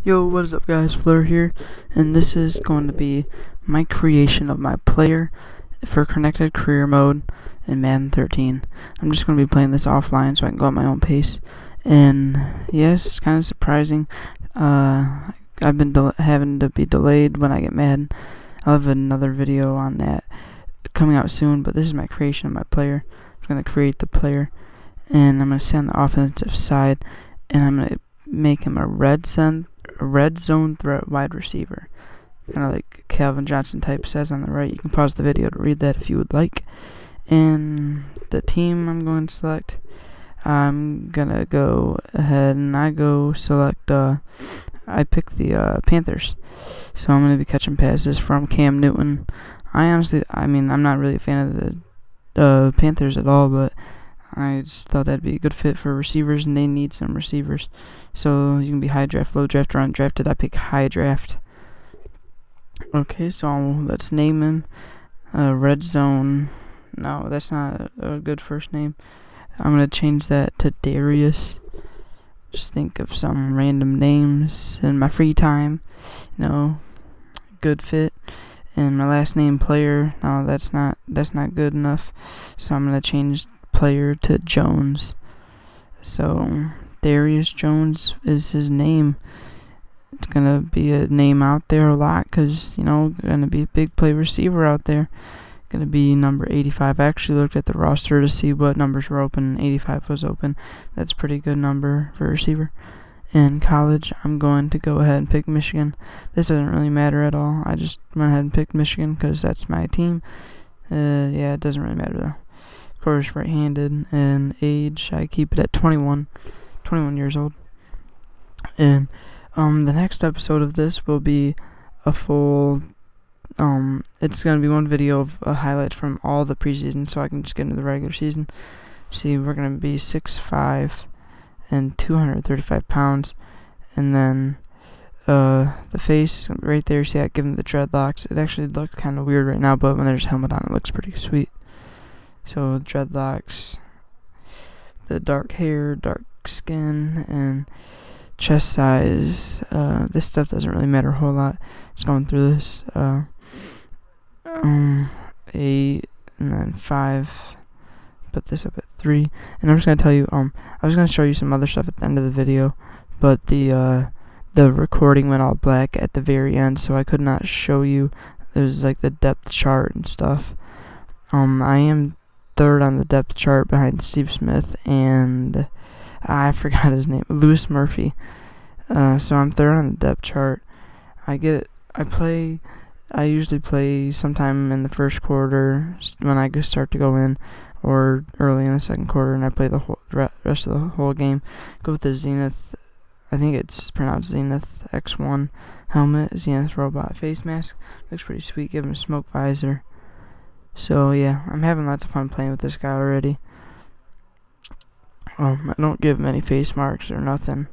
Yo, what is up guys, Fleur here, and this is going to be my creation of my player for connected career mode in Madden 13. I'm just going to be playing this offline so I can go at my own pace, and yes, it's kind of surprising. I've been having to be delayed when I get Madden. I'll have another video on that coming out soon, but this is my creation of my player. I'm going to create the player, and I'm going to sit on the offensive side, and I'm going to make him a red zone threat wide receiver, kind of like Calvin Johnson type says on the right. You can pause the video to read that if you would like. And the team I'm going to select, I'm gonna go ahead and I pick the Panthers, so I'm gonna be catching passes from Cam Newton. I'm not really a fan of the Panthers at all, but I just thought that'd be a good fit for receivers, and they need some receivers. So you can be high draft, low draft, or undrafted. I pick high draft. Okay, so let's name him Red Zone. No, that's not a good first name. I'm gonna change that to Darius. Just think of some random names in my free time. Good fit. And my last name Player. No, that's not good enough. So I'm gonna change Player to Jones. So Darius Jones is his name. It's gonna be a name out there a lot because gonna be a big play receiver out there. Gonna be number 85. I actually looked at the roster to see what numbers were open. 85 was open. That's a pretty good number for a receiver. In college, I'm going to go ahead and pick Michigan. This doesn't really matter at all. I just went ahead and picked Michigan because that's my team. Yeah, it doesn't really matter though. Of course, right-handed, and age, I keep it at 21 years old. And the next episode of this will be a full it's gonna be one video of highlights from all the preseason, so I can just get into the regular season. See, we're gonna be 6'5" and 235 pounds, and then the face is gonna be right there. See, I give him the dreadlocks. It actually looks kind of weird right now, but when there's a helmet on, it looks pretty sweet. So dreadlocks, the dark hair, dark skin, and chest size. This stuff doesn't really matter a whole lot. Just going through this. 8 and then 5. Put this up at 3. And I'm just gonna tell you. I was gonna show you some other stuff at the end of the video, but the recording went all black at the very end, so I could not show you. There's like the depth chart and stuff. I am third on the depth chart behind Steve Smith and I forgot his name, Lewis Murphy. So I'm third on the depth chart. I usually play sometime in the first quarter when I start to go in, or early in the second quarter, and I play the rest of the whole game. Go with the Zenith, I think it's pronounced Zenith X1 helmet, Zenith robot face mask. Looks pretty sweet, give him a smoke visor. So yeah, I'm having lots of fun playing with this guy already. I don't give him any face marks or nothing.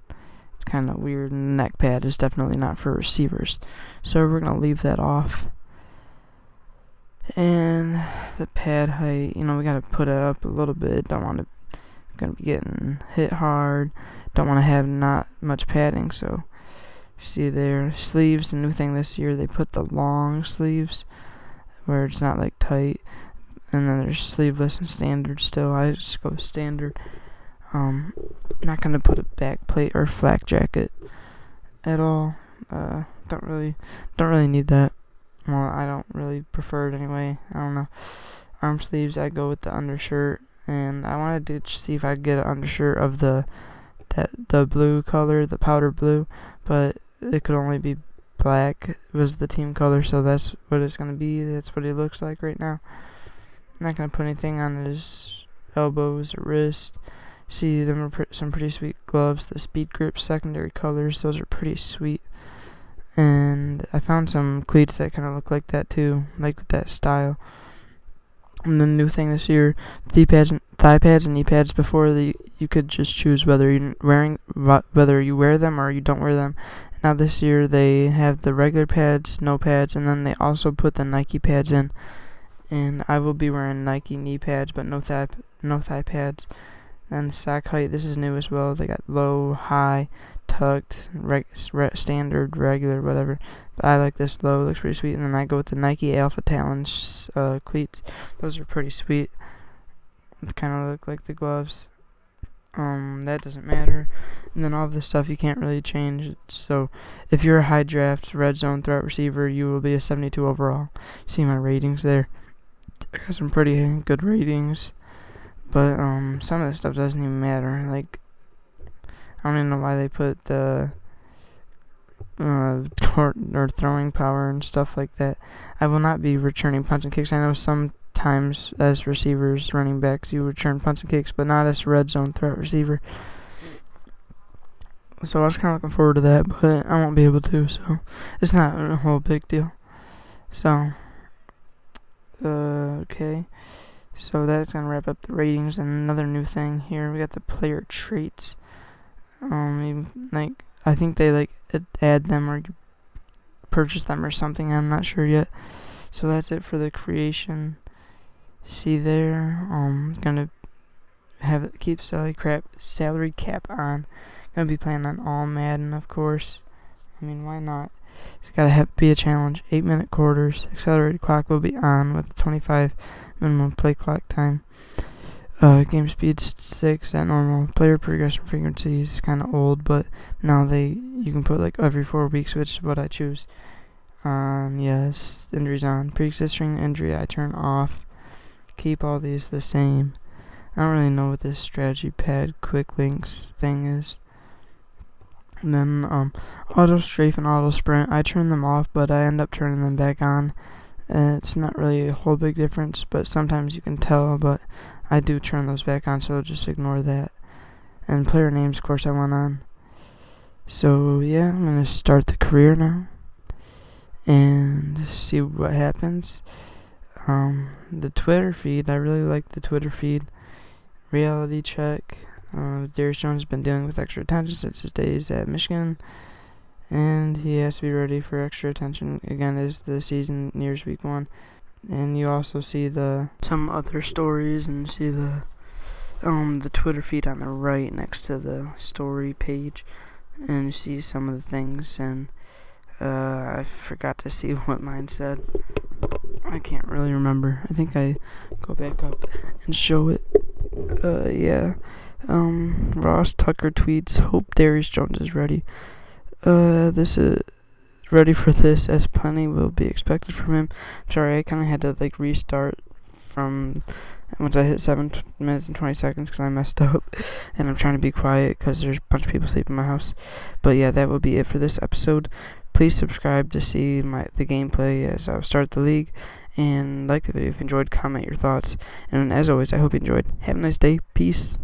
It's kind of weird, and the neck pad is definitely not for receivers, so we're gonna leave that off. And the pad height, we gotta put it up a little bit. Gonna be getting hit hard. Don't want to have not much padding. So see there, sleeves. The new thing this year, they put the long sleeves where it's not like tight, and then there's sleeveless and standard. Still, I just go standard. Not gonna put a back plate or flak jacket at all. Don't really need that. Well, I don't really prefer it anyway. I don't know. Arm sleeves, I go with the undershirt, and I wanted to see if I could get an undershirt of the blue color, the powder blue, but it could only be black. It was the team color, so that's what it's gonna be. That's what he looks like right now. I'm not gonna put anything on his elbows or wrist. See, them are some pretty sweet gloves. The speed grip secondary colors, those are pretty sweet. And I found some cleats that kind of look like that too, like with that style. And the new thing this year, thigh pads and knee pads. Before, you could just choose whether you wear them or you don't wear them. Now this year they have the regular pads, no pads, and then they also put the Nike pads in. And I will be wearing Nike knee pads, but no thigh pads. Then sock height, this is new as well. They got low, high, tucked, standard, regular, whatever. But I like this low, looks pretty sweet. And then I go with the Nike Alpha Talon cleats. Those are pretty sweet. It kind of look like the gloves. That doesn't matter. And then all of this stuff you can't really change. So if you're a high draft red zone threat receiver, you will be a 72 overall. See my ratings there. I got some pretty good ratings. But some of this stuff doesn't even matter. Like, I don't even know why they put the or throwing power and stuff like that. I will not be returning punts and kicks. I know sometimes as receivers, running backs, you return punts and kicks, but not as red zone threat receiver. So I was kind of looking forward to that, but I won't be able to. So it's not a whole big deal. So okay. So that's gonna wrap up the ratings. And another new thing here, we got the player traits. I think they add them or you purchase them or something. I'm not sure yet. So that's it for the creation. See there. Gonna keep salary cap on. Gonna be playing on all Madden, of course. I mean, why not? It's gotta be a challenge. 8-minute quarters. Accelerated clock will be on with 25 minimum play clock time. Game speed 6 at normal. Player progression frequency is kind of old, but now you can put like every 4 weeks, which is what I choose. Yes, injuries on. Pre-existing injury I turn off. Keep all these the same. I don't really know what this strategy pad quick links thing is. And then auto strafe and auto sprint, I turn them off, but I end up turning them back on. It's not really a whole big difference, but sometimes you can tell, but I do turn those back on, so just ignore that. And player names, of course, I went on. So yeah, I'm gonna start the career now and see what happens. The Twitter feed, I really like the Twitter feed. Reality check. Darius Jones has been dealing with extra attention since his days at Michigan, and he has to be ready for extra attention again as the season nears week 1. And you also see some other stories, and see the Twitter feed on the right next to the story page, and you see some of the things. And I forgot to see what mine said. I can't really remember. I think I go back up and show it. Yeah. Ross Tucker tweets, hope Darius Jones is ready. This is ready for this, as plenty will be expected from him. Sorry, I kind of had to restart from once I hit 7 minutes and 20 seconds because I messed up, and I'm trying to be quiet because there's a bunch of people sleeping in my house. But yeah, that will be it for this episode. Please subscribe to see the gameplay as I start the league, and like the video if you enjoyed. Comment your thoughts, and as always, I hope you enjoyed. Have a nice day. Peace.